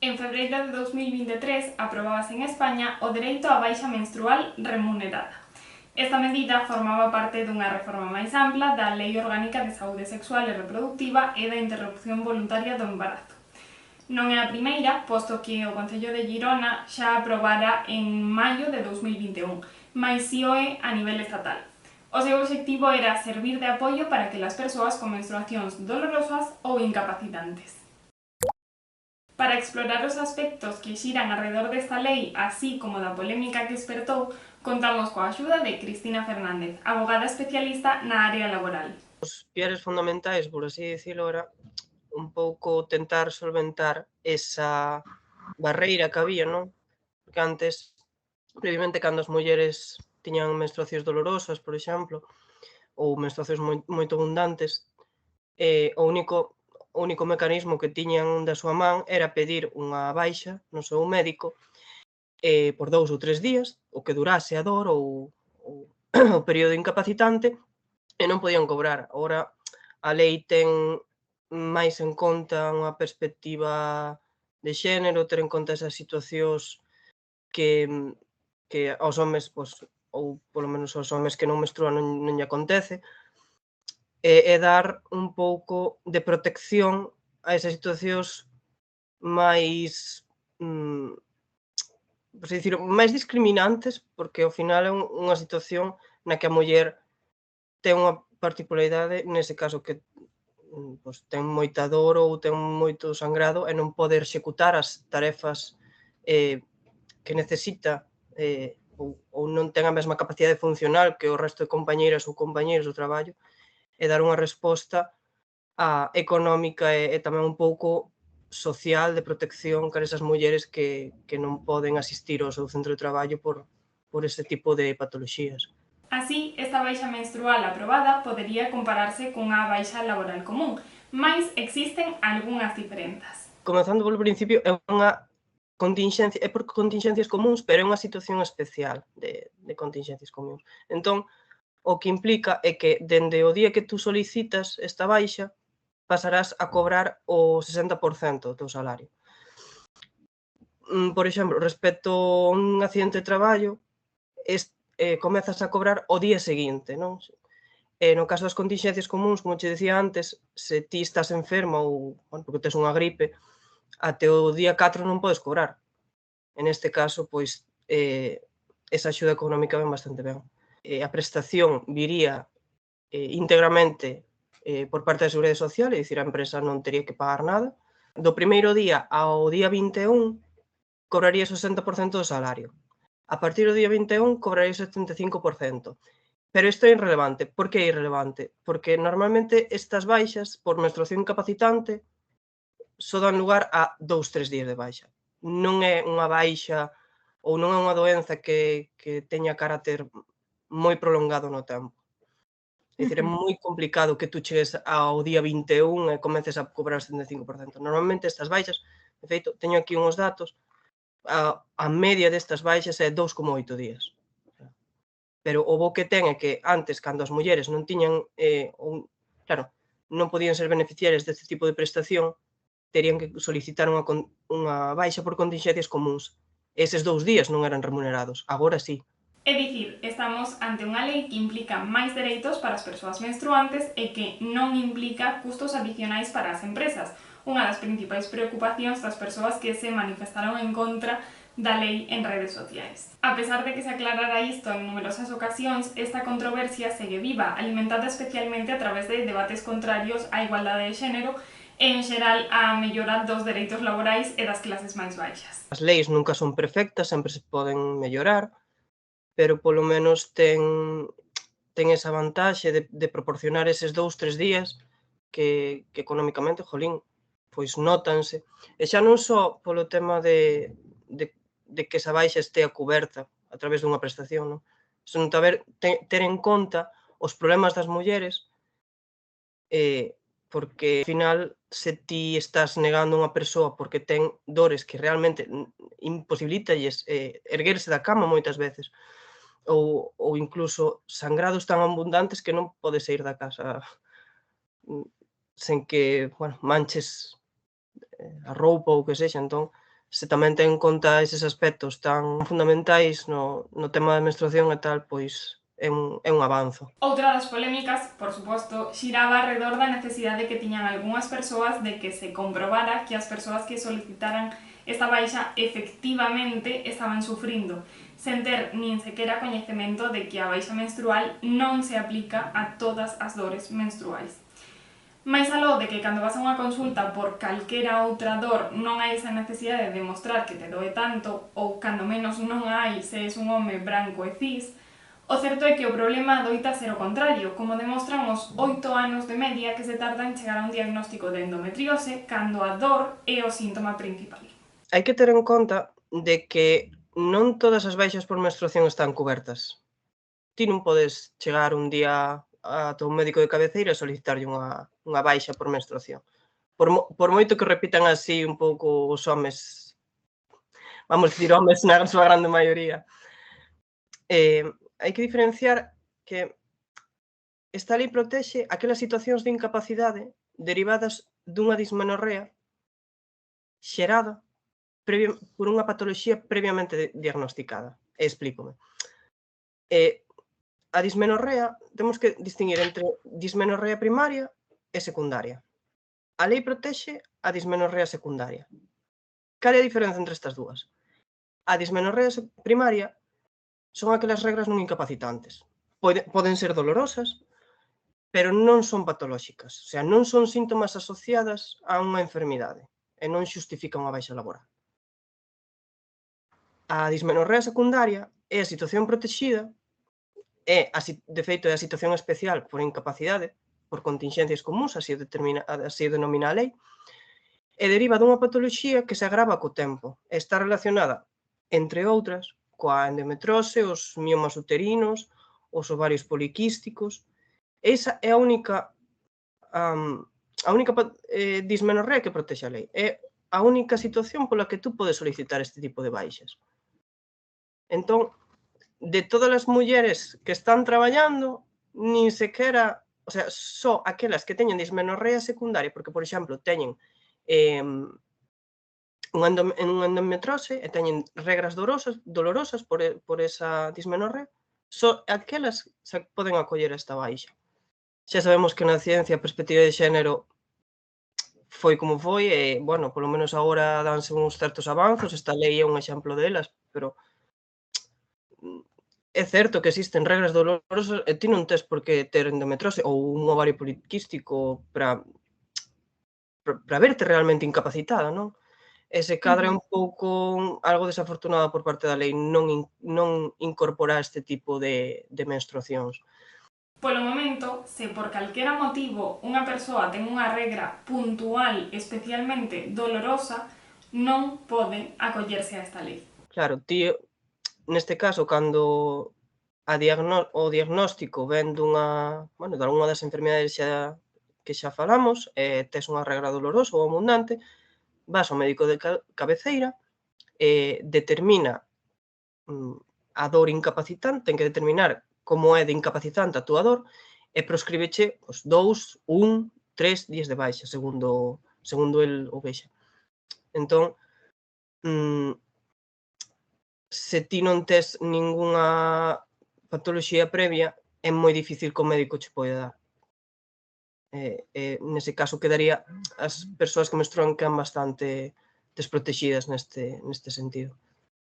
En febreiro de 2023 aprobábase en España o dereito á baixa menstrual remunerada. Esta medida formaba parte dunha reforma máis ampla da Lei Orgánica de Saúde Sexual e Reproductiva e da Interrupción Voluntaria do Embarazo. Non é a primeira, posto que o Concello de Girona xa aprobara en maio de 2021, mais si o é a nivel estatal. O seu obxectivo era servir de apoio para aquelas persoas con menstruacións dolorosas ou incapacitantes. Para explorar os aspectos que xiran alrededor desta lei, así como da polémica que espertou, contamos coa axuda de Cristina Fernández, abogada especialista na área laboral. Os piares fundamentais, por así dicilo, era un pouco tentar solventar esa barreira que había, non? Porque antes, previamente, cando as mulleres tiñan menstruacións dolorosas, por exemplo, ou menstruacións moito abundantes, o único mecanismo que tiñan da súa man era pedir unha baixa no seu médico por 2 ou 3 días, o que durase a dor ou o período incapacitante, e non podían cobrar. Agora a lei ten máis en conta unha perspectiva de xénero, ter en conta esas situacións que aos homes, pois, ou polo menos aos homes que non menstruan non lle acontece, e dar un pouco de protección a esas situacións máis, por así dicilo, máis discriminantes, porque ao final é unha situación na que a muller ten unha particularidade, nese caso, que pois, ten moita dor ou ten moito sangrado e non pode executar as tarefas que necesita ou non ten a mesma capacidade funcional que o resto de compañeiras ou compañeiros do traballo, e dar unha resposta económica e tamén un pouco social de protección cara esas mulleres que non poden asistir ao seu centro de traballo por ese tipo de patoloxías. Así, esta baixa menstrual aprobada podería compararse cunha baixa laboral común, mais existen algunhas diferenzas. Comezando polo principio, é unha continxencia, é por continxencias comúns, pero é unha situación especial de continxencias comúns. Entón, o que implica é que dende o día que tú solicitas esta baixa, pasarás a cobrar o 60% do teu salario. Por exemplo, respecto a un accidente de traballo, comezas a cobrar o día seguinte, non? No caso das continxencias comúns, como che dicía antes, se ti estás enferma ou, bueno, porque tes unha gripe, até o día 4 non podes cobrar. En este caso, pois, esa axuda económica ven bastante ben. A prestación viría íntegramente por parte da Seguridade Social, é dicir, a empresa non tería que pagar nada. Do primeiro día ao día 21 cobrarías o 60% do salario. A partir do día 21 cobrarías o 75%. Pero isto é irrelevante. Por que é irrelevante? Porque normalmente estas baixas por menstruación incapacitante só dan lugar a 2-3 días de baixa. Non é unha baixa ou non é unha doenza que teña carácter moi prolongado no tempo. É dicir, é moi complicado que tú chegues ao día 21 e comeces a cobrar o 75%. Normalmente estas baixas, de feito, teño aquí uns datos, a media destas baixas é 2,8 días. Pero o bo que ten é que antes, cando as mulleres non tiñan, claro, non podían ser beneficiarias deste tipo de prestación, terían que solicitar unha baixa por continxencias comúns. Eses 2 días non eran remunerados, agora sí. É dicir, estamos ante unha lei que implica máis dereitos para as persoas menstruantes e que non implica custos adicionais para as empresas, unha das principais preocupacións das persoas que se manifestaron en contra da lei en redes sociais. A pesar de que se aclarara isto en numerosas ocasións, esta controversia segue viva, alimentada especialmente a través de debates contrarios á igualdade de xénero e, en xeral, á mellora dos dereitos laborais e das clases máis baixas. As leis nunca son perfectas, sempre se poden mellorar, pero polo menos ten esa vantaxe de proporcionar eses 2-3 días que economicamente, jolín, pois nótanse. E xa non só polo tema de que esa baixa estea cuberta a través dunha prestación, non? Senón ter en conta os problemas das mulleres, porque, ao final, se ti estás negando a unha persoa porque ten dores que realmente imposibilítalles erguerse da cama moitas veces, ou incluso sangrados tan abundantes que non podes saír da casa sen que, bueno, manches a roupa ou o que sexa. Entón, se tamén ten en conta eses aspectos tan fundamentais no tema da menstruación e tal, pois é un avanzo. Outra das polémicas, por suposto, xiraba alrededor da necesidade que tiñan algunhas persoas de que se comprobara que as persoas que solicitaran esta baixa efectivamente estaban sufrindo, sen ter nin sequera coñecemento de que a baixa menstrual non se aplica a todas as dores menstruais. Mais aló de que cando vas a unha consulta por calquera outra dor non hai esa necesidade de demostrar que te doe tanto, ou cando menos non hai se és un home branco e cis, o certo é que o problema doita ser o contrario, como demostran os 8 anos de media que se tarda en chegar a un diagnóstico de endometriose cando a dor é o síntoma principal. Hai que ter en conta de que non todas as baixas por menstruación están cobertas. Ti non podes chegar un día a teu médico de cabeceira e solicitarlle unha baixa por menstruación. Por moito que repitan así un pouco os homes, vamos dicir homes na súa grande maioría, hai que diferenciar que esta lei protexe aquelas situacións de incapacidade derivadas dunha dismenorrea xerada por unha patoloxía previamente diagnosticada. Explícome. A dismenorrea, temos que distinguir entre dismenorrea primaria e secundaria. A lei protexe a dismenorrea secundaria. Cal é a diferenza entre estas dúas? A dismenorrea primaria son aquelas regras non incapacitantes. Poden ser dolorosas, pero non son patolóxicas. O sea, non son síntomas asociadas a unha enfermidade e non xustifica unha baixa laboral. A dismenorrea secundaria é a situación protexida, de feito, é a situación especial por incapacidade, por contingencias comuns, así o denomina a lei, e deriva dunha patoloxía que se agrava co tempo. Está relacionada, entre outras, coa endometrose, os miomas uterinos, os ovarios poliquísticos. Esa é a única dismenorrea que protexe a lei. É a única situación pola que tú podes solicitar este tipo de baixas. Entón, de todas as mulleres que están traballando, nin sequera, o sea, só aquelas que teñen dismenorrea secundaria, porque, por exemplo, teñen unha endometrose e teñen regras dolorosas por esa dismenorrea, só aquelas se poden acoller a esta baixa. Xa sabemos que na ciencia a perspectiva de xénero foi como foi e, bueno, polo menos agora danse uns certos avanzos, esta lei é un exemplo delas, pero é certo que existen regras dolorosas e ti non tes por que ter endometrose ou un ovario poliquístico para verte realmente incapacitada, non? E se cadra un pouco algo desafortunado por parte da lei non incorporar este tipo de menstruacións. Polo momento, se por calquera motivo unha persoa ten unha regra puntual especialmente dolorosa, non pode acollerse a esta lei. Claro, ti, neste caso, cando o diagnóstico ven de algunha das enfermidades que xa falamos, tes unha regra dolorosa ou abundante, vas ao médico de cabeceira, determina a dor incapacitante, ten que determinar como é de incapacitante a túa dor, e proscríbeche 2, 1, 3 días de baixa, segundo el o vexa. Entón, se ti non tes ningunha patoloxía previa, é moi difícil que o médico che poida dar. Nese caso quedaría, as persoas que menstruan quedan bastante desprotexidas neste sentido.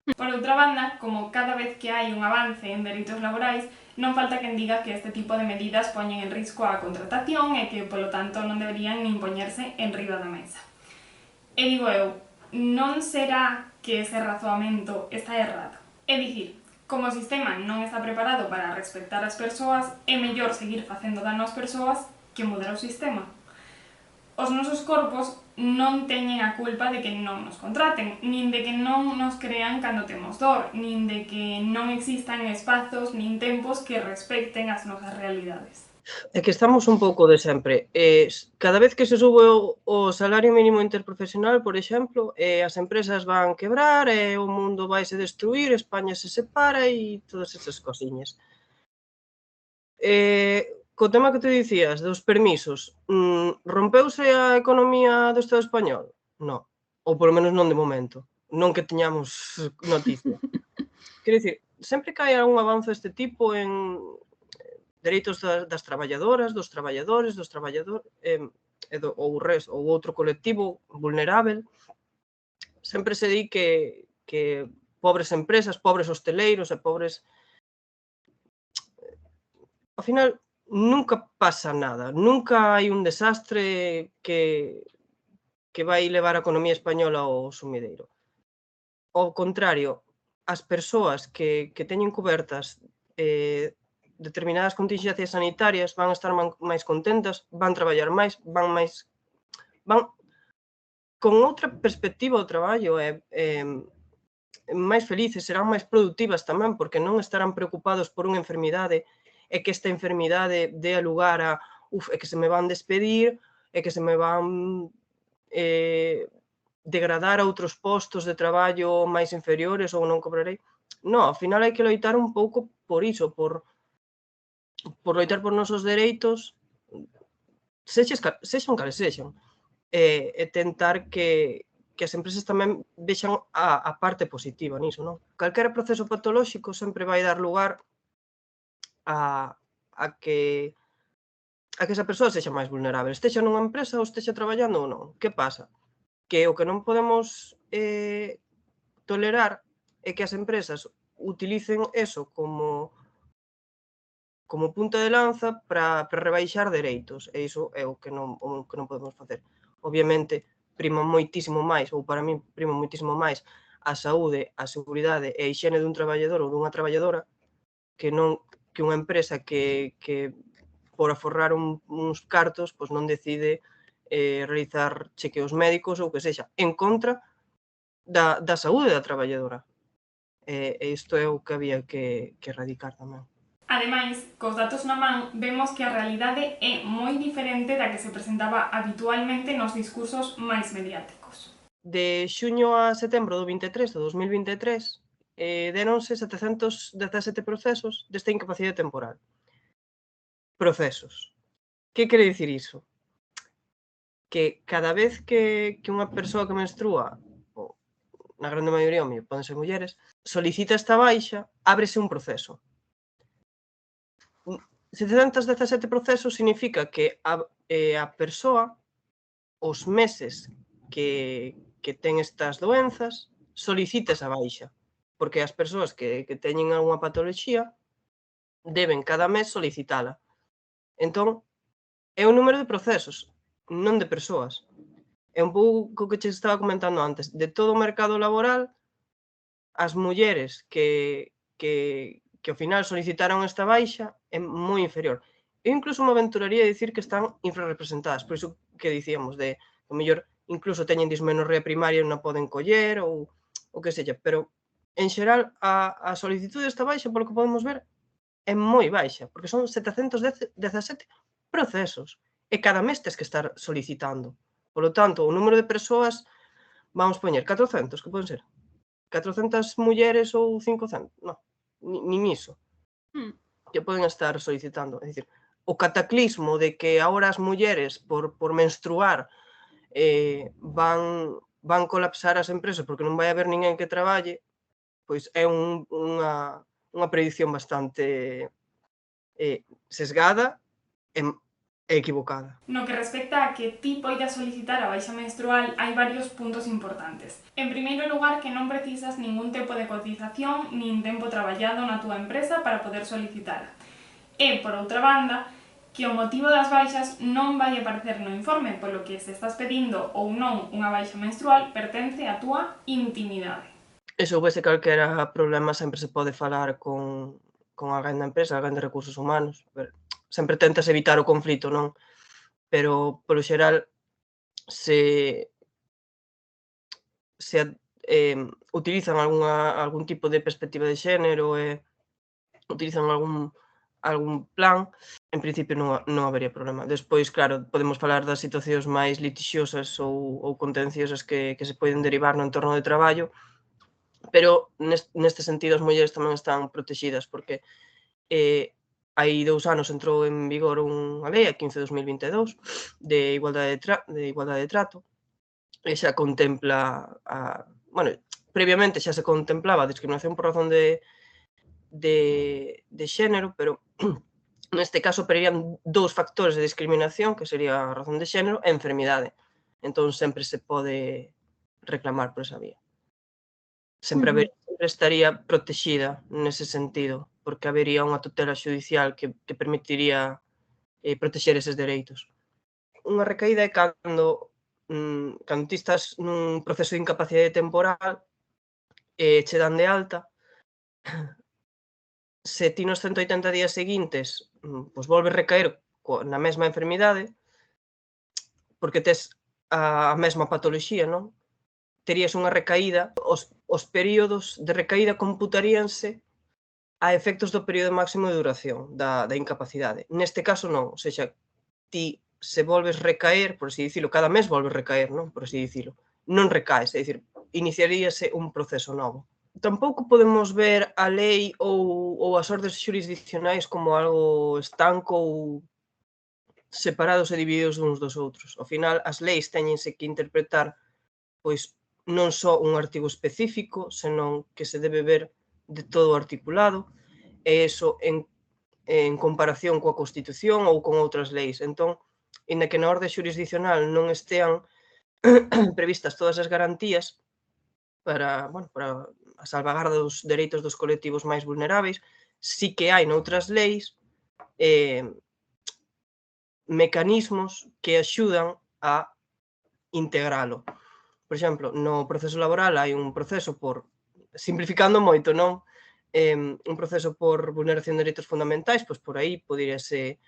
Por outra banda, como cada vez que hai un avance en dereitos laborais, non falta quen diga que este tipo de medidas poñen en risco a contratación e que, polo tanto, non deberían nin poñerse en riba da mesa. E digo eu, non será que ese razoamento está errado? É dicir, como o sistema non está preparado para respectar as persoas, é mellor seguir facendo dano ás persoas que mudar o sistema. Os nosos corpos non teñen a culpa de que non nos contraten, nin de que non nos crean cando temos dor, nin de que non existan espazos nin tempos que respecten as nosas realidades. É que estamos un pouco de sempre. Cada vez que se sube o salario mínimo interprofesional, por exemplo, as empresas van quebrar, o mundo vaise destruir, España se separa e todas esas cosiñas. Co tema que te dicías dos permisos, rompeuse a economía do Estado español? Non, ou polo menos non de momento. non que teñamos noticia. Quero dicir, sempre que hai algún avance deste tipo en dereitos das traballadoras, dos traballadores, ou outro colectivo vulnerável, sempre se di que pobres empresas, pobres hosteleiros e pobres... Ao final, nunca pasa nada, nunca hai un desastre que vai levar a economía española ao sumideiro. Ao contrario, as persoas que teñen cubertas determinadas contingencias sanitarias van a estar máis contentas, van traballar máis, van con outra perspectiva ao traballo e máis felices, serán máis productivas tamén, porque non estarán preocupados por unha enfermidade e que esta enfermidade dea lugar a é que se me van despedir, é que se me van degradar a outros postos de traballo máis inferiores ou non cobrarei. Non, ao final hai que loitar un pouco por iso, por loitar por nosos dereitos, sexan cales sexan, e tentar que as empresas tamén vexan a parte positiva niso, non? Calquera proceso patolóxico sempre vai dar lugar a que esa persoa sexa máis vulnerável, estexa nunha empresa ou estexa traballando ou non. Que pasa? Que o que non podemos tolerar é que as empresas utilicen eso como punta de lanza para rebaixar dereitos, e iso é o que non podemos facer. Obviamente, prima moitísimo máis, ou para min prima moitísimo máis, a saúde, a seguridade e a hixiene dun traballador ou dunha traballadora que non que unha empresa que por aforrar uns cartos, pois non decide realizar chequeos médicos ou que sexa, en contra da saúde da traballadora. E isto é o que había que erradicar tamén. Ademais, cos datos na man, vemos que a realidade é moi diferente da que se presentaba habitualmente nos discursos máis mediáticos. De xuño a setembro do 23 do 2023, déronse 717 procesos desta incapacidade temporal. Procesos. Que quere dicir iso? Que cada vez que unha persoa que menstrua, na grande maioría, poden ser mulleres, solicita esta baixa, ábrese un proceso. 717 procesos significa que a persoa, os meses que ten estas doenzas, solicita esa baixa, porque as persoas que teñen algunha patoloxía deben cada mes solicitala. Entón, é un número de procesos, non de persoas. É un pouco o que che estaba comentando antes. De todo o mercado laboral, as mulleres que ao final solicitaron esta baixa é moi inferior. Eu incluso me aventuraría a dicir que están infrarrepresentadas, por iso que dicíamos de o mellor incluso teñen dismenorrea primaria e non a poden coller ou o que sella, pero en xeral a solicitude desta baixa, polo que podemos ver, é moi baixa, porque son 717 procesos e cada mes tes que estar solicitando. Polo tanto, o número de persoas, vamos poñer 400, que poden ser? 400 mulleres ou 500? Non, nin iso. Que poden estar solicitando. É dicir, o cataclismo de que agora as mulleres, por menstruar, van colapsar as empresas porque non vai haber ninguén que traballe, pois é unha predición bastante sesgada e equivocada. No que respecta a que ti poidas solicitar a baixa menstrual, hai varios puntos importantes. En primeiro lugar, que non precisas ningún tempo de cotización nin tempo traballado na túa empresa para poder solicitala. E, por outra banda, que o motivo das baixas non vai aparecer no informe, polo que se estás pedindo ou non unha baixa menstrual pertence á túa intimidade. E se houvese calquera problema sempre se pode falar con alguén da empresa, alguén de recursos humanos. Sempre tentas evitar o conflito, non? Pero, polo xeral, se utilizan algún tipo de perspectiva de xénero e utilizan algún plan, en principio non habería problema. Despois, claro, podemos falar das situacións máis litixiosas ou contenciosas que se poden derivar no entorno de traballo, pero neste sentido as mulleres tamén están protegidas, porque hai 2 anos entrou en vigor unha lei, a 15/2022, de igualdade de trato, e xa contempla previamente xa se contemplaba a discriminación por razón de xénero, pero neste caso operarían dous factores de discriminación, que sería a razón de xénero e a enfermidade. Entón sempre se pode reclamar por esa vía. Sempre estaría protexida nese sentido, porque habería unha tutela xudicial que permitiría protexer eses dereitos. Unha recaída é cando ti estás nun proceso de incapacidade temporal e che dan de alta, se ti nos 180 días seguintes pois volves recaer na mesma enfermidade, porque tes a mesma patoloxía, non? Terías unha recaída, os períodos de recaída computaríanse a efectos do período máximo de duración da incapacidade. Neste caso non, ou seja, ti se volves recaer, por así dicilo, cada mes volves recaer, non? Por así dicilo. Non recaes, é dicir, iniciaríase un proceso novo. Tampouco podemos ver a lei ou as ordes xurisdicionais como algo estanco ou separados e divididos uns dos outros. Ao final, as leis teñense que interpretar pois non só un artigo específico, senón que se debe ver de todo o articulado, e iso en comparación coa Constitución ou con outras leis. Entón, inda que na orde xurisdicional non estean previstas todas as garantías para a salvagarda dos dereitos dos colectivos máis vulneráveis, sí que hai noutras leis mecanismos que axudan a integralo. Por exemplo, no proceso laboral hai un proceso por, simplificando moito, non? Un proceso por vulneración de dereitos fundamentais, pois por aí poderíase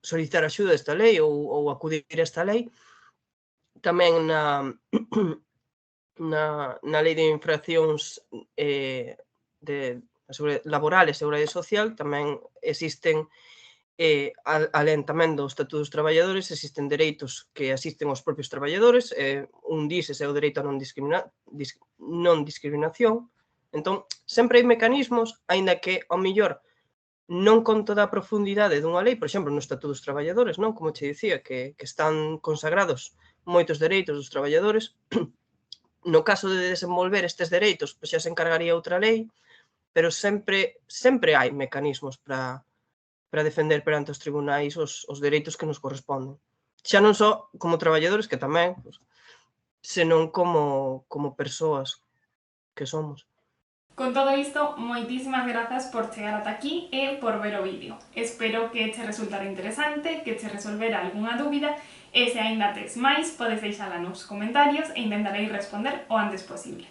solicitar axuda desta lei ou acudir a esta lei. Tamén na lei de infraccións laborales e seguridade social tamén existen alén tamén do Estatuto dos Traballadores, existen dereitos que asisten aos propios traballadores, un dises é o dereito a non discriminación. Entón, sempre hai mecanismos, aínda que, ao mellor, non con toda a profundidade dunha lei, por exemplo, no Estatuto dos Traballadores, non? Como che dicía, que están consagrados moitos dereitos dos traballadores. No caso de desenvolver estes dereitos, pois xa se encargaría outra lei, pero sempre hai mecanismos para defender perante os tribunais os dereitos que nos corresponden. Xa non só como traballadores, que tamén, senón como persoas que somos. Con todo isto, moitísimas grazas por chegar ata aquí e por ver o vídeo. Espero que che resultara interesante, que che resolvera algunha dúbida e se aínda tes máis, podes deixala nos comentarios e intentarei responder o antes posible.